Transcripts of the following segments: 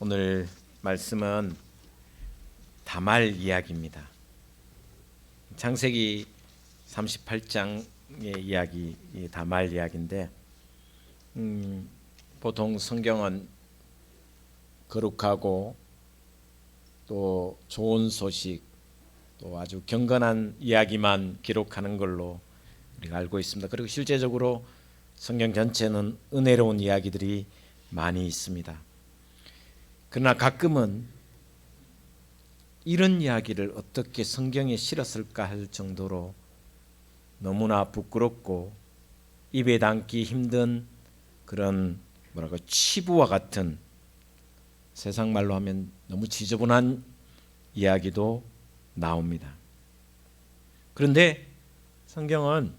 오늘 말씀은 다말 이야기입니다. 창세기 38장의 이야기, 다말 이야기인데 보통 성경은 거룩하고 또 좋은 소식, 또 아주 경건한 이야기만 기록하는 걸로 우리가 알고 있습니다. 그리고 실제적으로 성경 전체는 은혜로운 이야기들이 많이 있습니다. 그러나 가끔은 이런 이야기를 어떻게 성경에 실었을까 할 정도로 너무나 부끄럽고 입에 담기 힘든 그런 치부와 같은, 세상 말로 하면 너무 지저분한 이야기도 나옵니다. 그런데 성경은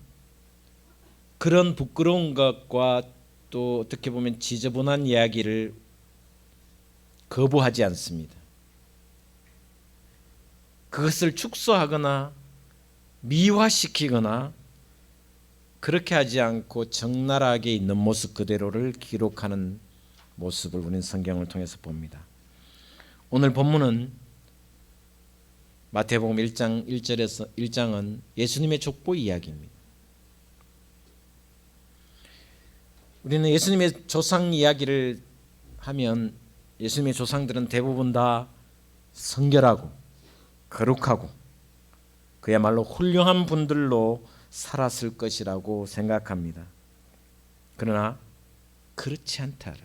그런 부끄러운 것과 또 어떻게 보면 지저분한 이야기를 거부하지 않습니다. 그것을 축소하거나 미화시키거나 그렇게 하지 않고 적나라하게 있는 모습 그대로를 기록하는 모습을 우리는 성경을 통해서 봅니다. 오늘 본문은 마태복음 1장 1절에서 1장은 예수님의 족보 이야기입니다. 우리는 예수님의 조상 이야기를 하면 예수님의 조상들은 대부분 다 성결하고 거룩하고 그야말로 훌륭한 분들로 살았을 것이라고 생각합니다. 그러나 그렇지 않다는.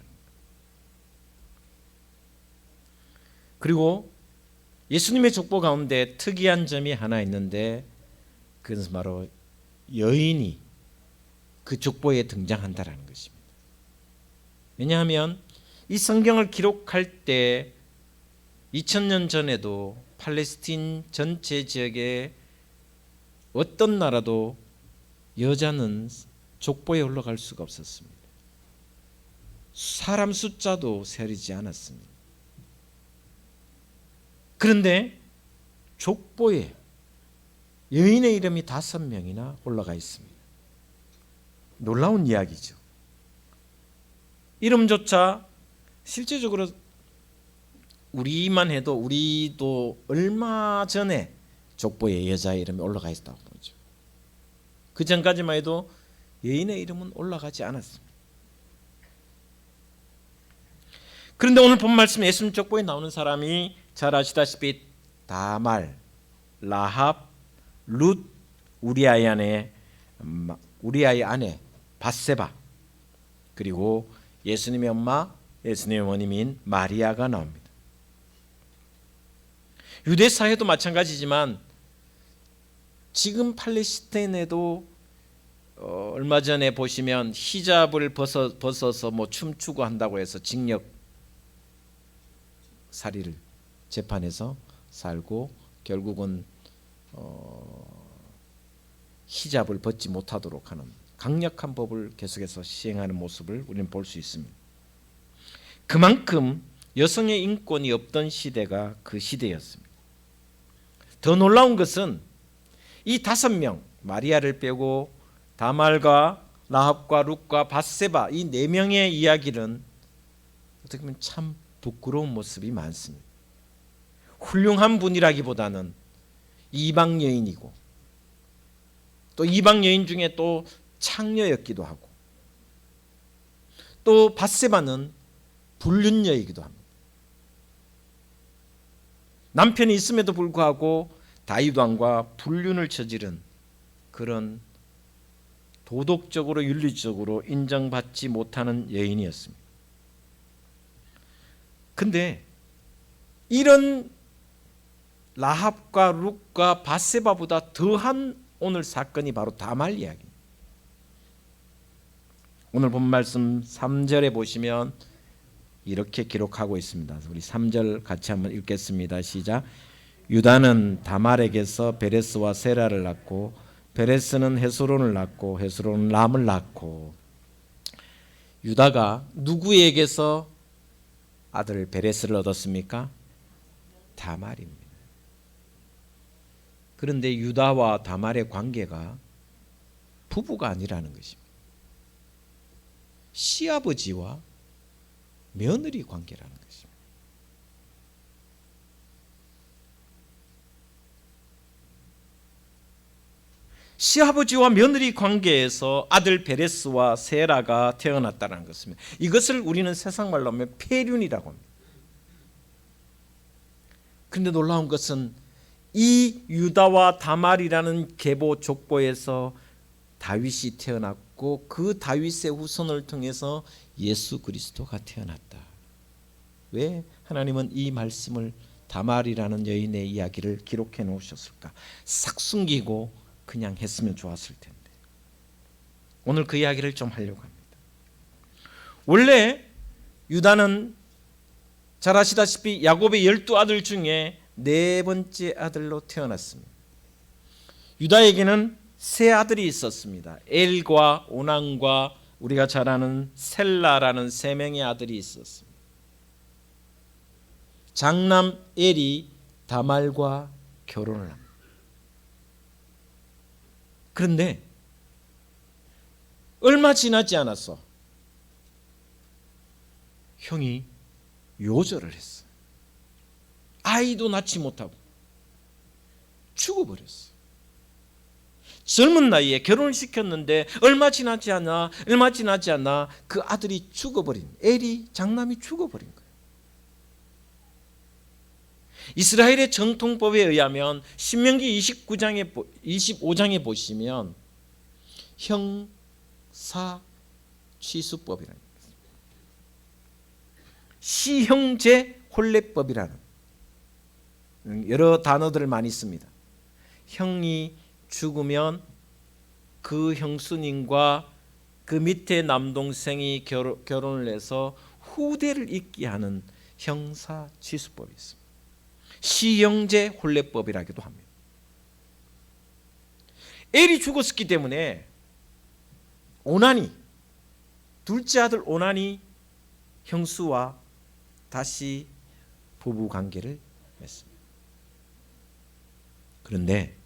그리고 예수님의 족보 가운데 특이한 점이 하나 있는데, 그것은 바로 여인이 그 족보에 등장한다는 것입니다. 왜냐하면 이 성경을 기록할 때 2000년 전에도 팔레스틴 전체 지역에 어떤 나라도 여자는 족보에 올라갈 수가 없었습니다. 사람 숫자도 세리지 않았습니다. 그런데 족보에 여인의 이름이 5명이나 올라가 있습니다. 놀라운 이야기죠. 이름조차 실제적으로 우리도 얼마 전에 족보에 여자의 이름이 올라가 있다고 보죠. 그 전까지만 해도 여인의 이름은 올라가지 않았습니다. 그런데 오늘 본 말씀 예수님 족보에 나오는 사람이 잘 아시다시피 다말, 라합, 룻, 우리아의 아내 밧세바, 그리고 예수님의 엄마, 예수님의 어머님인 마리아가 나옵니다. 유대 사회도 마찬가지지만 지금 팔레스타인에도 얼마 전에 보시면 히잡을 벗어서 춤추고 한다고 해서 징역 살이를 재판에서 살고 결국은 히잡을 벗지 못하도록 하는 강력한 법을 계속해서 시행하는 모습을 우리는 볼 수 있습니다. 그만큼 여성의 인권이 없던 시대가 그 시대였습니다. 더 놀라운 것은 이 5명, 마리아를 빼고 다말과 라합과 룻과 밧세바, 이 4명의 이야기는 어떻게 보면 참 부끄러운 모습이 많습니다. 훌륭한 분이라기보다는 이방 여인이고, 또 이방 여인 중에 또 창녀였기도 하고, 또 밧세바는 불륜녀이기도 합니다. 남편이 있음에도 불구하고 다윗 왕과 불륜을 저지른 그런 도덕적으로 윤리적으로 인정받지 못하는 여인이었습니다. 근데 이런 라합과 룻과 밧세바보다 더한 오늘 사건이 바로 다말 이야기입니다. 오늘 본 말씀 3절에 보시면 이렇게 기록하고 있습니다. 우리 3절 같이 한번 읽겠습니다. 시작. 유다는 다말에게서 베레스와 세라를 낳고 베레스는 헤스론을 낳고 헤스론은 람을 낳고. 유다가 누구에게서 아들 베레스를 얻었습니까? 다말입니다. 그런데 유다와 다말의 관계가 부부가 아니라는 것입니다. 시아버지와 며느리 관계라는 것입니다. 시아버지와 며느리 관계에서 아들 베레스와 세라가 태어났다는 것입니다. 이것을 우리는 세상 말로 하면 폐륜이라고 합니다. 그런데 놀라운 것은 이 유다와 다말이라는 계보 족보에서 다윗이 태어났고 그 다윗의 후손을 통해서 예수 그리스도가 태어났다. 왜 하나님은 이 말씀을 다말이라는 여인의 이야기를 기록해 놓으셨을까? 싹 숨기고 그냥 했으면 좋았을 텐데. 오늘 그 이야기를 좀 하려고 합니다. 원래 유다는 잘 아시다시피 야곱의 12아들 중에 네 번째 아들로 태어났습니다. 유다에게는 세 아들이 있었습니다. 엘과 오난과 우리가 잘 아는 셀라라는 세 명의 아들이 있었습니다. 장남 엘이 다말과 결혼을 합니다. 그런데 얼마 지나지 않았어. 형이 요절을 했어. 아이도 낳지 못하고 죽어버렸어. 젊은 나이에 결혼을 시켰는데 얼마 지나지 않아 그 아들이 죽어버린, 엘이 장남이 죽어버린 거예요. 이스라엘의 정통법에 의하면 신명기 25장에 보시면 형사 취수법이라는 것입니다. 시형제 혼례법이라는 여러 단어들을 많이 씁니다. 형이 죽으면 그 형수님과 그 밑에 남동생이 결혼을 해서 후대를 잇게 하는 형사 취수법이 있습니다. 시형제 혼례법이라기도 합니다. 엘이 죽었기 때문에 오난이, 둘째 아들 오난이 형수와 다시 부부 관계를 맺습니다. 그런데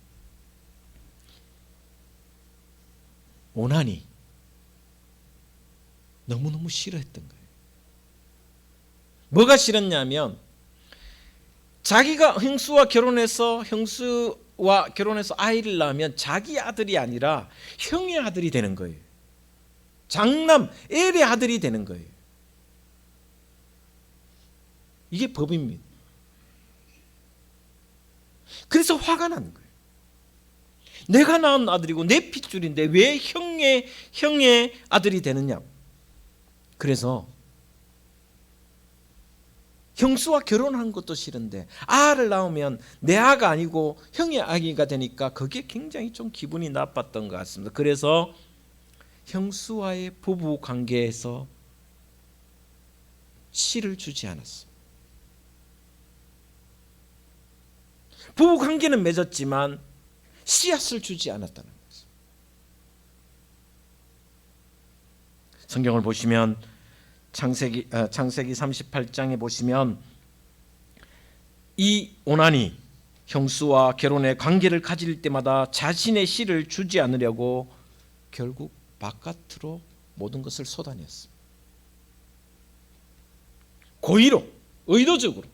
오난이 너무너무 싫어했던 거예요. 뭐가 싫었냐면 자기가 형수와 결혼해서 아이를 낳으면 자기 아들이 아니라 형의 아들이 되는 거예요. 장남 엘의 아들이 되는 거예요. 이게 법입니다. 그래서 화가 나는 거예요. 내가 낳은 아들이고 내 핏줄인데 왜 형의 아들이 되느냐. 그래서 형수와 결혼한 것도 싫은데 아를 낳으면 내 아가 아니고 형의 아기가 되니까 그게 굉장히 좀 기분이 나빴던 것 같습니다. 그래서 형수와의 부부 관계에서 씨를 주지 않았어. 부부 관계는 맺었지만 씨앗을 주지 않았다는 것입니다. 성경을 보시면 창세기 38장에 보시면 이 오난이 형수와 결혼의 관계를 가질 때마다 자신의 씨를 주지 않으려고 결국 바깥으로 모든 것을 쏟아냈습니다. 고의로, 의도적으로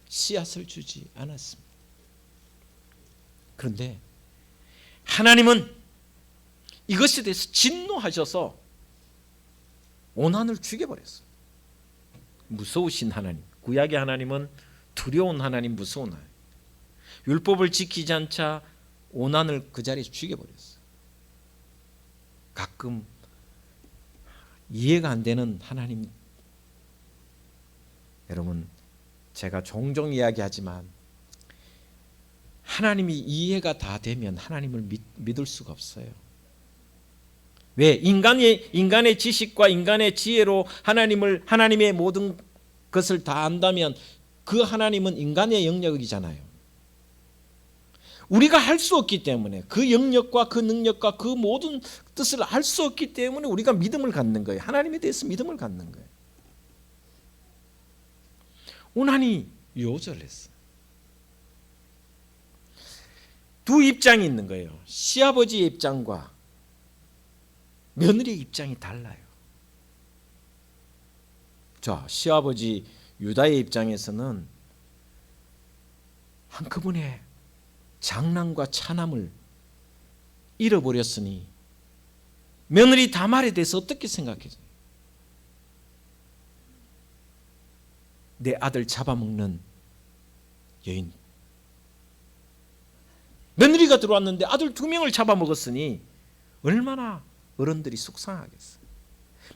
씨앗을 주지 않았습니다. 그런데 하나님은 이것에 대해서 진노하셔서 오난을 죽여버렸어요. 무서우신 하나님, 구약의 하나님은 두려운 하나님, 무서운 하나님. 율법을 지키지 않자 오난을 그 자리에서 죽여버렸어요. 가끔 이해가 안 되는 하나님. 여러분, 제가 종종 이야기하지만 하나님이 이해가 다 되면 하나님을 믿을 수가 없어요. 왜? 인간의 지식과 인간의 지혜로 하나님의 모든 것을 다 안다면 그 하나님은 인간의 영역이잖아요. 우리가 할 수 없기 때문에 그 영역과 그 능력과 그 모든 뜻을 알 수 없기 때문에 우리가 믿음을 갖는 거예요. 하나님에 대해서 믿음을 갖는 거예요. 오난이 요절했어요. 두 입장이 있는 거예요. 시아버지의 입장과 며느리의 입장이 달라요. 자, 시아버지 유다의 입장에서는 한꺼번에 장남과 차남을 잃어버렸으니 며느리 다말에 대해서 어떻게 생각해요? 내 아들 잡아먹는 여인. 며느리가 들어왔는데 아들 2명을 잡아먹었으니 얼마나 어른들이 속상하겠어요.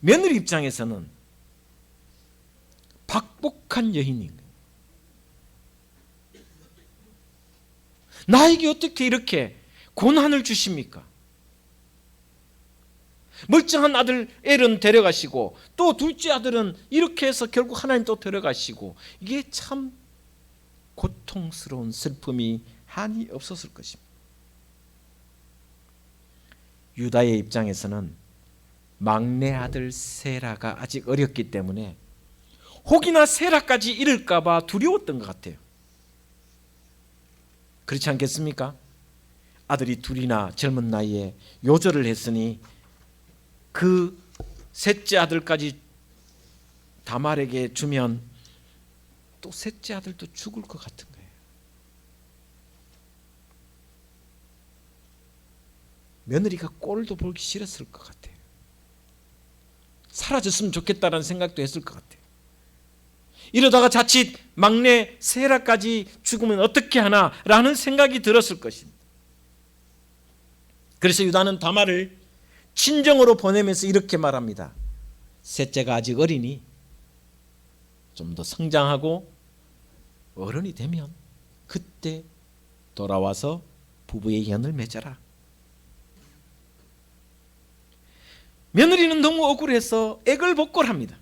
며느리 입장에서는 박복한 여인인 거예요. 나에게 어떻게 이렇게 고난을 주십니까? 멀쩡한 아들 엘은 데려가시고 또 둘째 아들은 이렇게 해서 결국 하나님 또 데려가시고, 이게 참 고통스러운 슬픔이 한이 없었을 것입니다. 유다의 입장에서는 막내 아들 세라가 아직 어렸기 때문에 혹이나 세라까지 잃을까 봐 두려웠던 것 같아요. 그렇지 않겠습니까? 아들이 둘이나 젊은 나이에 요절을 했으니 그 셋째 아들까지 다말에게 주면 또 셋째 아들도 죽을 것 같은 거예요. 며느리가 꼴도 보기 싫었을 것 같아요. 사라졌으면 좋겠다는 생각도 했을 것 같아요. 이러다가 자칫 막내 세라까지 죽으면 어떻게 하나라는 생각이 들었을 것입니다. 그래서 유다는 다말을 친정으로 보내면서 이렇게 말합니다. 셋째가 아직 어리니 좀 더 성장하고 어른이 되면 그때 돌아와서 부부의 연을 맺어라. 며느리는 너무 억울해서 애걸복걸합니다.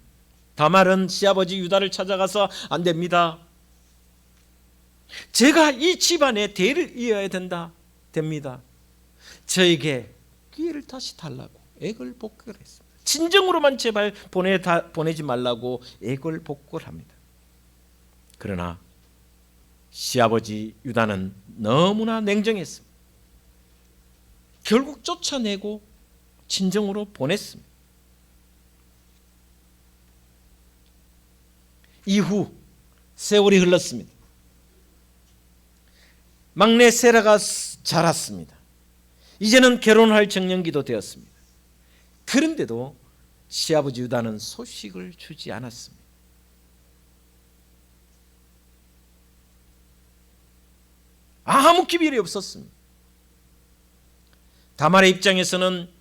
다말은 시아버지 유다를 찾아가서 안 됩니다. 제가 이 집안의 대를 이어야 됩니다. 저에게 기회를 다시 달라고 애걸복걸했습니다. 친정으로만 제발 보내지 말라고 애걸복걸합니다. 그러나 시아버지 유다는 너무나 냉정했습니다. 결국 쫓아내고 친정으로 보냈습니다. 이후 세월이 흘렀습니다. 막내 세라가 자랐습니다. 이제는 결혼할 정년기도 되었습니다. 그런데도 시아버지 유다는 소식을 주지 않았습니다. 아무 기별이 없었습니다. 다말의 입장에서는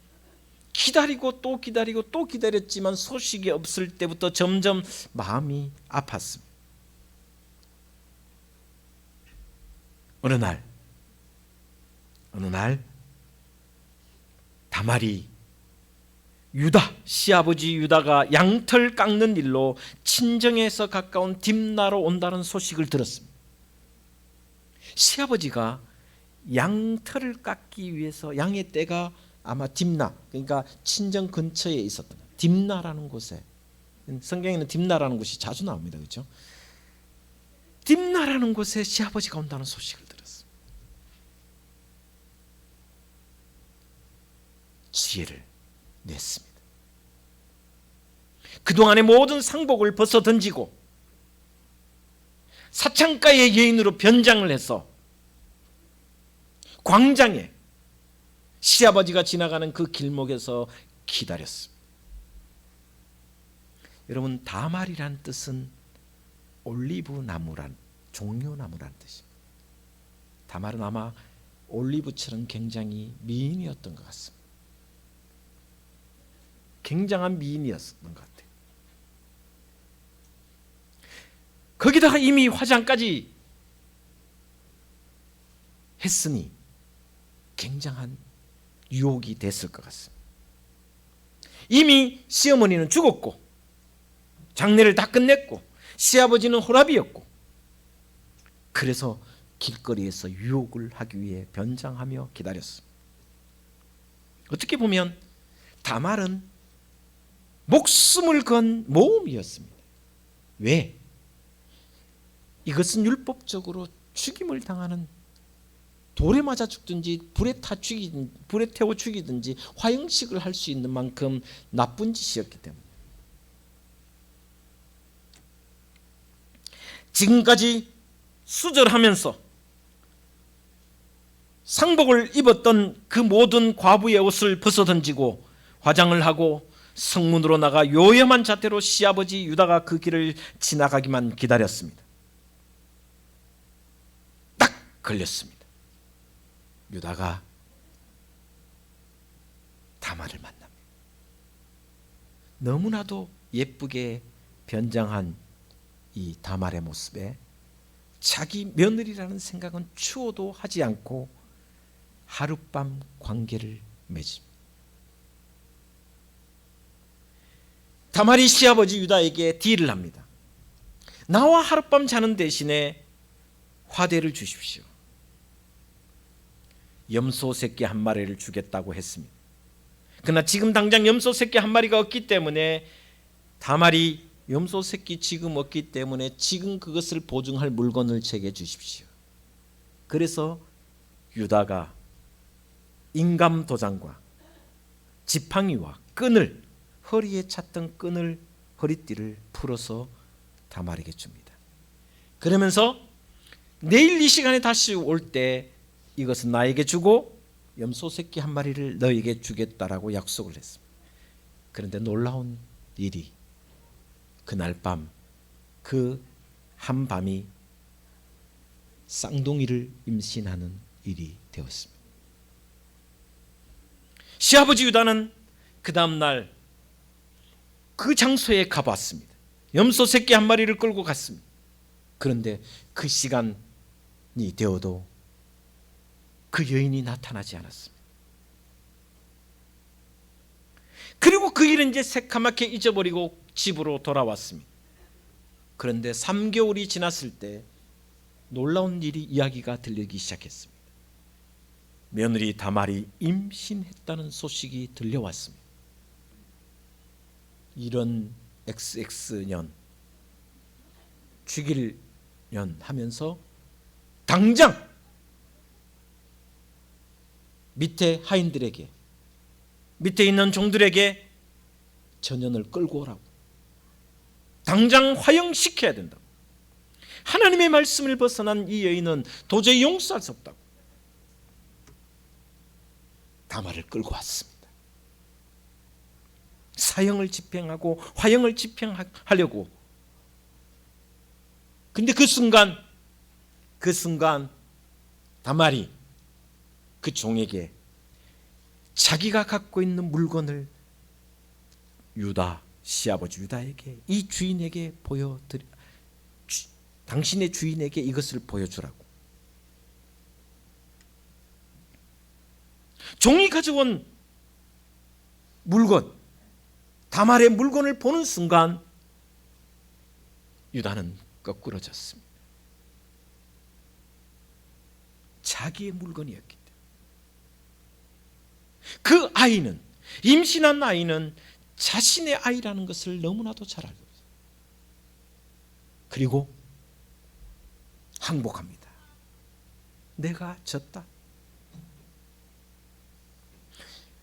기다리고 또 기다리고 또 기다렸지만 소식이 없을 때부터 점점 마음이 아팠습니다. 어느 날 다말이 시아버지 유다가 양털 깎는 일로 친정에서 가까운 딥나로 온다는 소식을 들었습니다. 시아버지가 양털을 깎기 위해서 양의 떼가 아마 딥나, 그러니까 친정 근처에 있었던 딥나라는 곳에, 성경에는 딥나라는 곳이 자주 나옵니다. 그렇죠? 딥나라는 곳에 시아버지가 온다는 소식을 들었습니다. 지혜를 냈습니다. 그동안의 모든 상복을 벗어 던지고 사창가의 여인으로 변장을 해서 광장에 시아버지가 지나가는 그 길목에서 기다렸습니다. 여러분, 다말이란 뜻은 올리브 나무란, 종려나무란 뜻입니다. 다말은 아마 올리브처럼 굉장히 미인이었던 것 같습니다. 굉장한 미인이었던 것 같아요. 거기다가 이미 화장까지 했으니 굉장한 유혹이 됐을 것 같습니다. 이미 시어머니는 죽었고 장례를 다 끝냈고 시아버지는 호랍이었고, 그래서 길거리에서 유혹을 하기 위해 변장하며 기다렸습니다. 어떻게 보면 다말은 목숨을 건 모험이었습니다. 왜? 이것은 율법적으로 죽임을 당하는, 돌에 맞아 죽든지 불에 태워 죽이든지 화형식을 할 수 있는 만큼 나쁜 짓이었기 때문에 지금까지 수절하면서 상복을 입었던 그 모든 과부의 옷을 벗어던지고 화장을 하고 성문으로 나가 요염한 자태로 시아버지 유다가 그 길을 지나가기만 기다렸습니다. 딱 걸렸습니다. 유다가 다말을 만납니다. 너무나도 예쁘게 변장한 이 다말의 모습에 자기 며느리라는 생각은 추호도 하지 않고 하룻밤 관계를 맺습니다. 다말이 시아버지 유다에게 딜을 합니다. 나와 하룻밤 자는 대신에 화대를 주십시오. 염소 새끼 한 마리를 주겠다고 했습니다. 그러나 지금 당장 염소 새끼 한 마리가 없기 때문에 다말이 염소 새끼 지금 없기 때문에 지금 그것을 보증할 물건을 제게 주십시오. 그래서 유다가 인감 도장과 지팡이와 끈을, 허리에 찼던 끈을, 허리띠를 풀어서 다말에게 줍니다. 그러면서 내일 이 시간에 다시 올 때 이것은 나에게 주고 염소 새끼 한 마리를 너에게 주겠다라고 약속을 했습니다. 그런데 놀라운 일이 그날 밤, 그 한밤이 쌍둥이를 임신하는 일이 되었습니다. 시아버지 유다는 그 다음날 그 장소에 가봤습니다. 염소 새끼 한 마리를 끌고 갔습니다. 그런데 그 시간이 되어도 그 여인이 나타나지 않았습니다. 그리고 그 일은 이제 새카맣게 잊어버리고 집으로 돌아왔습니다. 그런데 3개월이 지났을 때 놀라운 일이 이야기가 들리기 시작했습니다. 며느리 다말이 임신했다는 소식이 들려왔습니다. 이런 XX년 죽일년 하면서 당장 밑에 하인들에게, 밑에 있는 종들에게 전연을 끌고 오라고, 당장 화형시켜야 된다고. 하나님의 말씀을 벗어난 이 여인은 도저히 용서할 수 없다고 다말을 끌고 왔습니다. 사형을 집행하고 화형을 집행하려고. 근데 그 순간 다말이 그 종에게 자기가 갖고 있는 물건을 유다, 시아버지 유다에게, 이 주인에게 당신의 주인에게 이것을 보여주라고. 종이 가져온 물건, 다말의 물건을 보는 순간 유다는 거꾸러졌습니다. 자기의 물건이었기 때문에. 그 아이는, 임신한 아이는 자신의 아이라는 것을 너무나도 잘 알고 있어요. 그리고 항복합니다. 내가 졌다.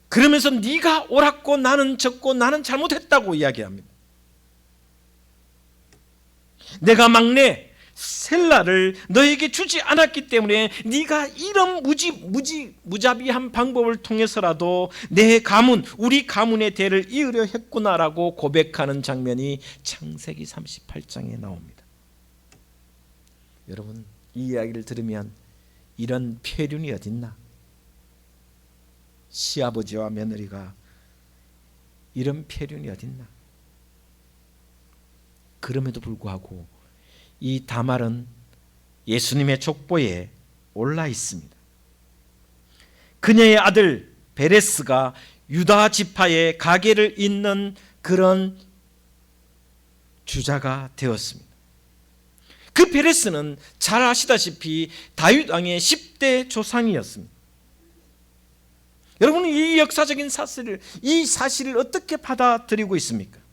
그러면서 네가 옳았고 나는 졌고 나는 잘못했다고 이야기합니다. 내가 막내 셀라를 너에게 주지 않았기 때문에 네가 이런 무자비한 방법을 통해서라도 내 가문, 우리 가문의 대를 이으려 했구나라고 고백하는 장면이 창세기 38장에 나옵니다. 여러분, 이 이야기를 들으면 이런 폐륜이 어딨나? 시아버지와 며느리가 이런 폐륜이 어딨나? 그럼에도 불구하고 이 다말은 예수님의 족보에 올라 있습니다. 그녀의 아들 베레스가 유다 지파의 가계를 잇는 그런 주자가 되었습니다. 그 베레스는 잘 아시다시피 다윗 왕의 10대 조상이었습니다. 여러분은 이 역사적인 사실을, 이 사실을 어떻게 받아들이고 있습니까?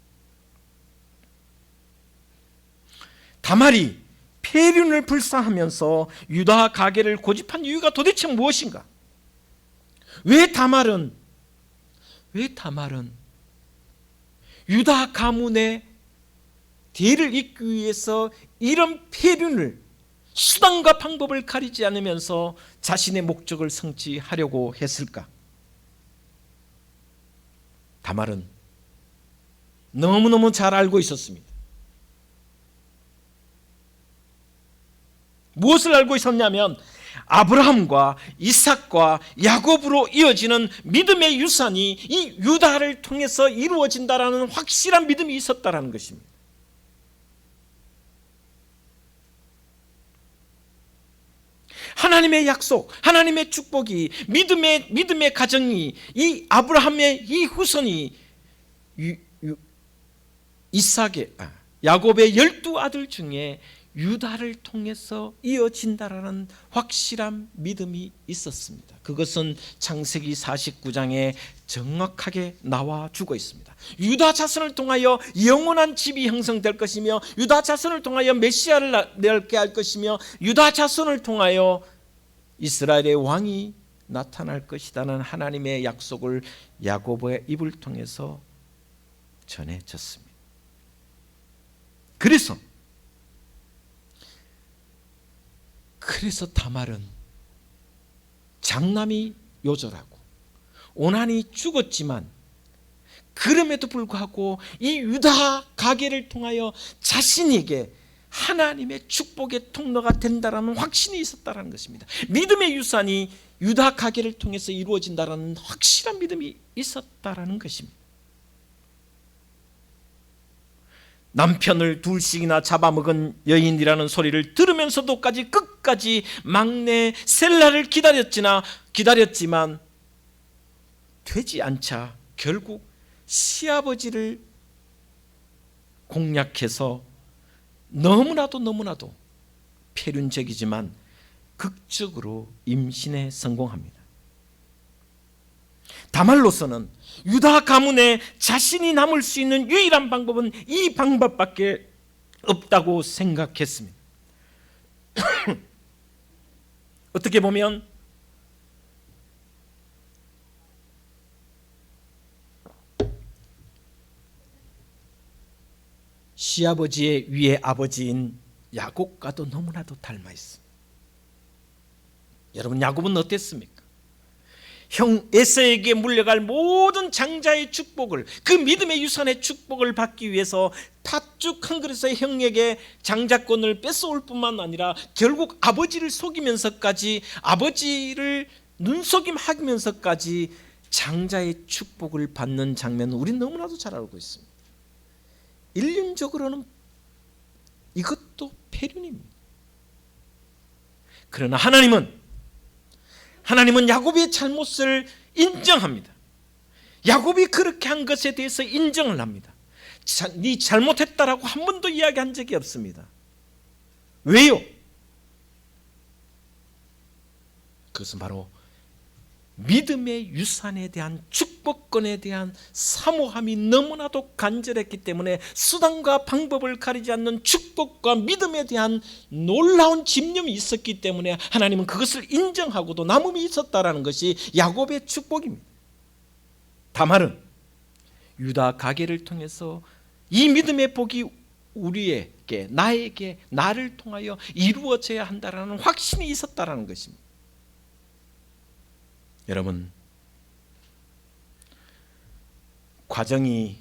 다말이 폐륜을 불사하면서 유다 가계를 고집한 이유가 도대체 무엇인가? 왜 다말은 유다 가문의 대의를 잇기 위해서 이런 폐륜을 수단과 방법을 가리지 않으면서 자신의 목적을 성취하려고 했을까? 다말은 너무너무 잘 알고 있었습니다. 무엇을 알고 있었냐면 아브라함과 이삭과 야곱으로 이어지는 믿음의 유산이 이 유다를 통해서 이루어진다라는 확실한 믿음이 있었다라는 것입니다. 하나님의 약속, 하나님의 축복이, 믿음의 가정이, 이 아브라함의 이 후손이 야곱의 12아들 중에 유다를 통해서 이어진다라는 확실한 믿음이 있었습니다. 그것은 창세기 49장에 정확하게 나와주고 있습니다. 유다 자손을 통하여 영원한 집이 형성될 것이며, 유다 자손을 통하여 메시아를 낳게 할 것이며, 유다 자손을 통하여 이스라엘의 왕이 나타날 것이라는 하나님의 약속을 야곱의 입을 통해서 전해졌습니다. 그래서 다말은 장남이 요절하고 오난이 죽었지만 그럼에도 불구하고 이 유다 가계를 통하여 자신에게 하나님의 축복의 통로가 된다라는 확신이 있었다라는 것입니다. 믿음의 유산이 유다 가계를 통해서 이루어진다라는 확실한 믿음이 있었다라는 것입니다. 남편을 둘씩이나 잡아먹은 여인이라는 소리를 들으면서도까지 끝까지 막내 셀라를 기다렸지만 되지 않자 결국 시아버지를 공략해서 너무나도 폐륜적이지만 극적으로 임신에 성공합니다. 다말로서는 유다 가문에 자신이 남을 수 있는 유일한 방법은 이 방법밖에 없다고 생각했습니다. 어떻게 보면 시아버지의 위의 아버지인 야곱과도 너무나도 닮아 있습니다. 여러분, 야곱은 어땠습니까? 형 에서에게 물려갈 모든 장자의 축복을, 그 믿음의 유산의 축복을 받기 위해서 팥죽 한 그릇의 형에게 장자권을 뺏어올 뿐만 아니라 결국 아버지를 속이면서까지, 아버지를 눈속임하면서까지 장자의 축복을 받는 장면은 우리는 너무나도 잘 알고 있습니다. 일륜적으로는 이것도 폐륜입니다. 그러나 하나님은 야곱의 잘못을 인정합니다. 야곱이 그렇게 한 것에 대해서 인정을 합니다. 네 잘못했다라고 한 번도 이야기한 적이 없습니다. 왜요? 그것은 바로 믿음의 유산에 대한, 축복권에 대한 사모함이 너무나도 간절했기 때문에 수단과 방법을 가리지 않는 축복과 믿음에 대한 놀라운 집념이 있었기 때문에 하나님은 그것을 인정하고도 남음이 있었다라는 것이 야곱의 축복입니다. 다말은 유다 가계를 통해서 이 믿음의 복이 우리에게, 나를 통하여 이루어져야 한다라는 확신이 있었다라는 것입니다. 여러분, 과정이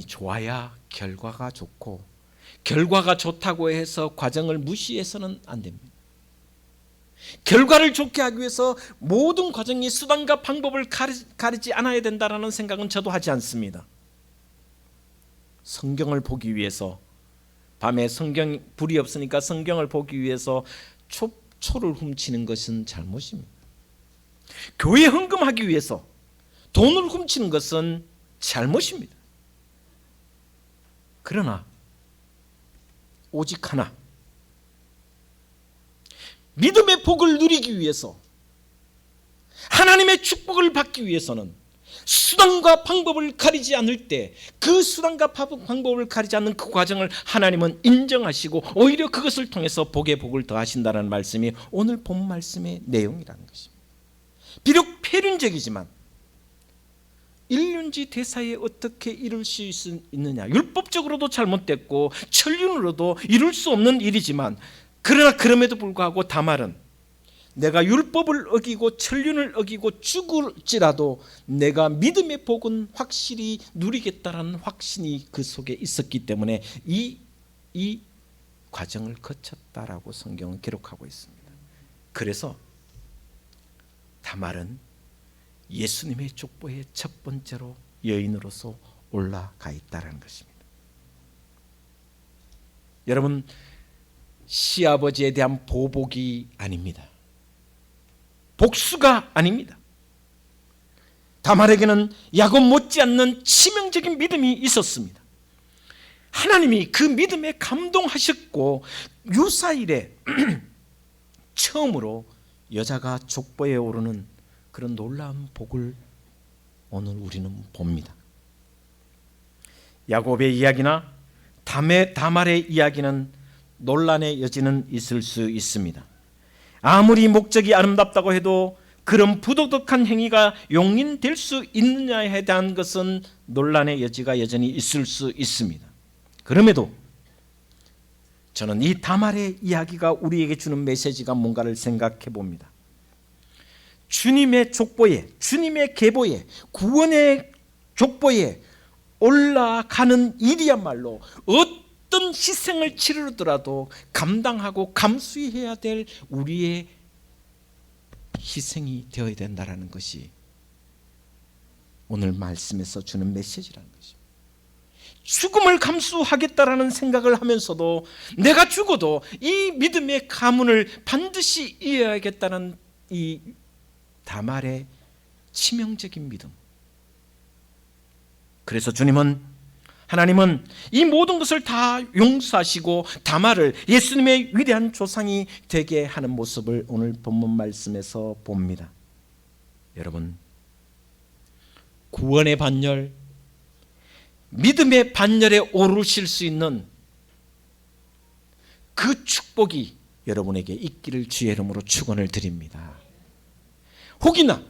좋아야 결과가 좋고, 결과가 좋다고 해서 과정을 무시해서는 안 됩니다. 결과를 좋게 하기 위해서 모든 과정이 수단과 방법을 가리지 않아야 된다는 생각은 저도 하지 않습니다. 성경을 보기 위해서, 밤에 불이 없으니까 성경을 보기 위해서 초를 훔치는 것은 잘못입니다. 교회 헌금하기 위해서 돈을 훔치는 것은 잘못입니다. 그러나 오직 하나, 믿음의 복을 누리기 위해서, 하나님의 축복을 받기 위해서는 수단과 방법을 가리지 않을 때, 그 수단과 방법을 가리지 않는 그 과정을 하나님은 인정하시고 오히려 그것을 통해서 복의 복을 더하신다는 말씀이 오늘 본 말씀의 내용이라는 것입니다. 비록 폐륜적이지만 일륜지 대사에 어떻게 이룰 수 있느냐? 율법적으로도 잘못됐고 천륜으로도 이룰 수 없는 일이지만, 그러나 그럼에도 불구하고 다말은 내가 율법을 어기고 천륜을 어기고 죽을지라도 내가 믿음의 복은 확실히 누리겠다라는 확신이 그 속에 있었기 때문에 이 과정을 거쳤다라고 성경은 기록하고 있습니다. 그래서 다말은 예수님의 족보에 첫 번째로 여인으로서 올라가 있다는 것입니다. 여러분, 시아버지에 대한 보복이 아닙니다. 복수가 아닙니다. 다말에게는 야곱 못지않는 치명적인 믿음이 있었습니다. 하나님이 그 믿음에 감동하셨고 유사일에 처음으로 여자가 족보에 오르는 그런 놀라운 복을 오늘 우리는 봅니다. 야곱의 이야기나 다말의 이야기는 논란의 여지는 있을 수 있습니다. 아무리 목적이 아름답다고 해도 그런 부도덕한 행위가 용인될 수 있느냐에 대한 것은 논란의 여지가 여전히 있을 수 있습니다. 그럼에도 저는 이 다말의 이야기가 우리에게 주는 메시지가 뭔가를 생각해 봅니다. 주님의 족보에, 주님의 계보에, 구원의 족보에 올라가는 일이야말로 어떤 희생을 치르더라도 감당하고 감수해야 될 우리의 희생이 되어야 된다는 것이 오늘 말씀에서 주는 메시지라는 것입니다. 죽음을 감수하겠다라는 생각을 하면서도 내가 죽어도 이 믿음의 가문을 반드시 이어야겠다는 이 다말의 치명적인 믿음. 그래서 하나님은 이 모든 것을 다 용서하시고 다말을 예수님의 위대한 조상이 되게 하는 모습을 오늘 본문 말씀에서 봅니다. 여러분, 구원의 반열, 믿음의 반열에 오르실 수 있는 그 축복이 여러분에게 있기를 주의 이름으로 축원을 드립니다. 혹이나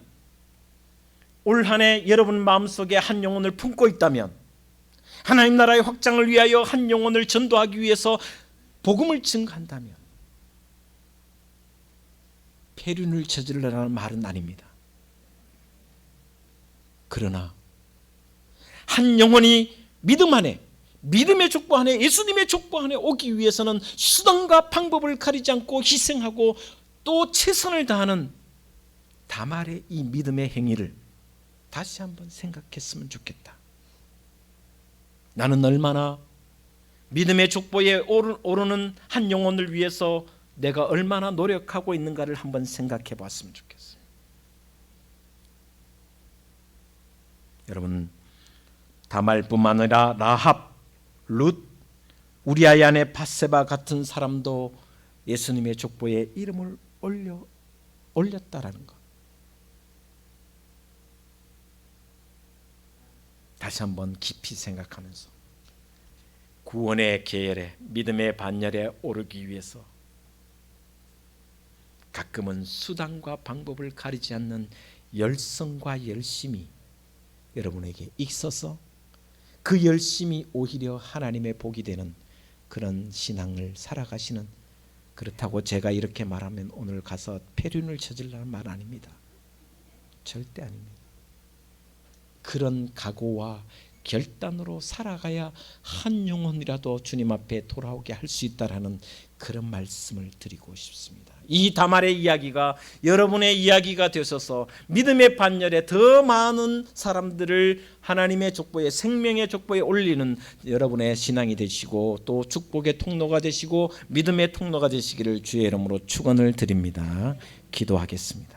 올 한 해 여러분 마음속에 한 영혼을 품고 있다면, 하나님 나라의 확장을 위하여 한 영혼을 전도하기 위해서 복음을 증거한다면, 폐륜을 저지르라는 말은 아닙니다. 그러나 한 영혼이 믿음 안에, 믿음의 족보 안에, 예수님의 족보 안에 오기 위해서는 수단과 방법을 가리지 않고 희생하고 또 최선을 다하는 다말의 이 믿음의 행위를 다시 한번 생각했으면 좋겠다. 나는 얼마나 믿음의 족보에 오르는 한 영혼을 위해서 내가 얼마나 노력하고 있는가를 한번 생각해 봤으면 좋겠어요. 여러분, 다말뿐만 아니라 라합, 룻, 우리아의 아내 밧세바 같은 사람도 예수님의 족보에 이름을 올렸다라는 것. 다시 한번 깊이 생각하면서 구원의 계열에, 믿음의 반열에 오르기 위해서 가끔은 수단과 방법을 가리지 않는 열성과 열심이 여러분에게 있어서 그 열심이 오히려 하나님의 복이 되는 그런 신앙을 살아가시는, 그렇다고 제가 이렇게 말하면 오늘 가서 폐륜을 저질라는 말 아닙니다. 절대 아닙니다. 그런 각오와 결단으로 살아가야 한 영혼이라도 주님 앞에 돌아오게 할 수 있다라는 그런 말씀을 드리고 싶습니다. 이 다말의 이야기가 여러분의 이야기가 되셔서 믿음의 반열에 더 많은 사람들을 하나님의 족보에, 생명의 족보에 올리는 여러분의 신앙이 되시고 또 축복의 통로가 되시고 믿음의 통로가 되시기를 주의 이름으로 축원을 드립니다. 기도하겠습니다.